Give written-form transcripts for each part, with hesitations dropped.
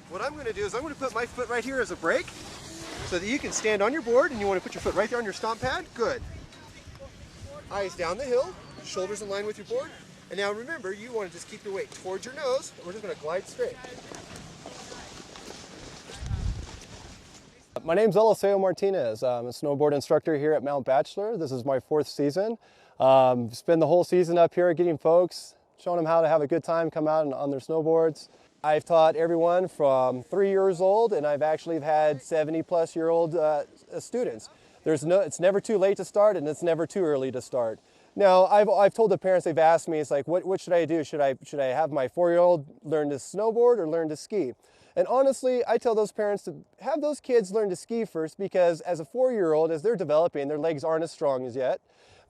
What I'm going to do is I'm going to put my foot right here as a brake so that you can stand on your board, and you want to put your foot right there on your stomp pad. Good. Eyes down the hill, shoulders in line with your board. And now remember, you want to just keep your weight towards your nose, and we're just going to glide straight. My name's Eliseo Martinez. I'm a snowboard instructor here at Mount Bachelor. This is my 4th season. Spend the whole season up here getting folks, showing them how to have a good time, come out on their snowboards. I've taught everyone from 3 years old, and I've actually had 70-plus-year-old students. It's never too late to start, and it's never too early to start. Now, I've told the parents, they've asked me, it's like, what should I do? Should I have my 4-year-old learn to snowboard or learn to ski? And honestly, I tell those parents to have those kids learn to ski first, because as a 4-year-old, as they're developing, their legs aren't as strong as yet.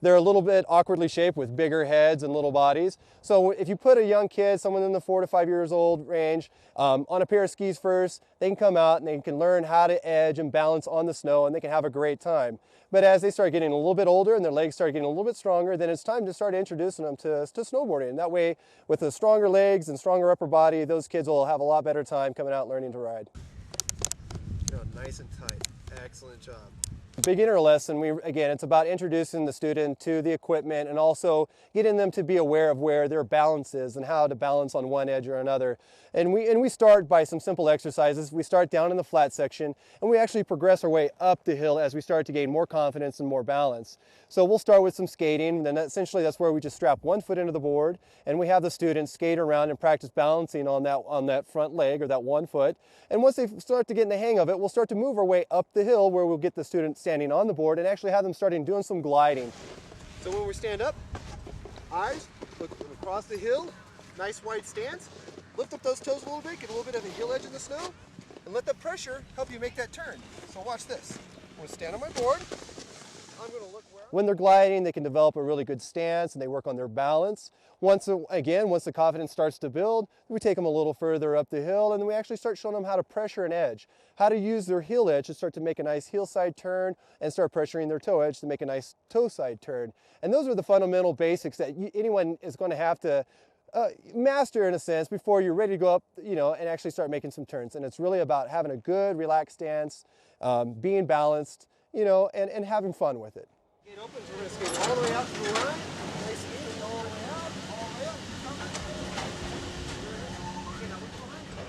They're a little bit awkwardly shaped with bigger heads and little bodies. So if you put a young kid, someone in the 4 to 5 years old range, on a pair of skis first, they can come out and they can learn how to edge and balance on the snow, and they can have a great time. But as they start getting a little bit older and their legs start getting a little bit stronger, then it's time to start introducing them to snowboarding. And that way, with the stronger legs and stronger upper body, those kids will have a lot better time coming out learning to ride. Nice and tight. Excellent job. Beginner lesson, again, it's about introducing the student to the equipment and also getting them to be aware of where their balance is and how to balance on one edge or another. And we start by some simple exercises. We start down in the flat section, and we actually progress our way up the hill as we start to gain more confidence and more balance. So we'll start with some skating, and essentially that's where we just strap one foot into the board, and we have the students skate around and practice balancing on that front leg or that one foot. And once they start to get in the hang of it, we'll start to move our way up the hill, where we'll get the student standing on the board and actually have them starting doing some gliding. So when we stand up, eyes, look across the hill, nice wide stance. Lift up those toes a little bit, get a little bit of a heel edge in the snow, and let the pressure help you make that turn. So watch this. I'm going to stand on my board. I'm going to look where... When they're gliding, they can develop a really good stance and they work on their balance. Once the confidence starts to build, we take them a little further up the hill, and then we actually start showing them how to pressure an edge, how to use their heel edge to start to make a nice heel side turn and start pressuring their toe edge to make a nice toe side turn. And those are the fundamental basics that anyone is going to have to master, in a sense, before you're ready to go up, and actually start making some turns. And it's really about having a good, relaxed stance, being balanced, and having fun with it. Gate opens, we're going to skate all the way out to the line. Nice skating all the way out, all the way up.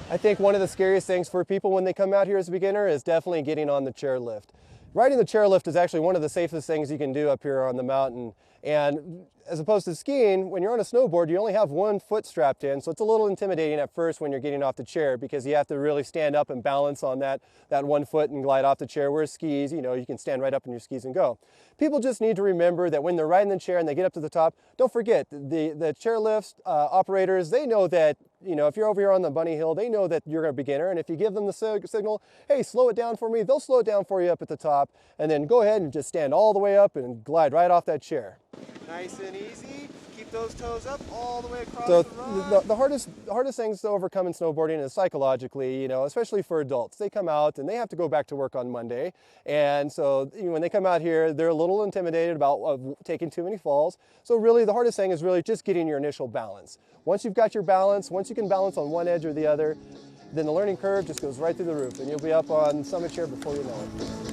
I think one of the scariest things for people when they come out here as a beginner is definitely getting on the chairlift. Riding the chairlift is actually one of the safest things you can do up here on the mountain. And as opposed to skiing, when you're on a snowboard, you only have one foot strapped in, so it's a little intimidating at first when you're getting off the chair, because you have to really stand up and balance on that one foot and glide off the chair. Whereas skis, you can stand right up in your skis and go. People just need to remember that when they're riding the chair and they get up to the top, don't forget, the chairlift operators, they know that, if you're over here on the bunny hill, they know that you're a beginner, and if you give them the signal, hey, slow it down for me, they'll slow it down for you up at the top, and then go ahead and just stand all the way up and glide right off that chair. Nice and easy. Keep those toes up all the way across so the ride. The hardest things to overcome in snowboarding is psychologically, especially for adults. They come out and they have to go back to work on Monday. And so when they come out here, they're a little intimidated about taking too many falls. So really the hardest thing is really just getting your initial balance. Once you've got your balance, once you can balance on one edge or the other, then the learning curve just goes right through the roof, and you'll be up on summit chair before you know it.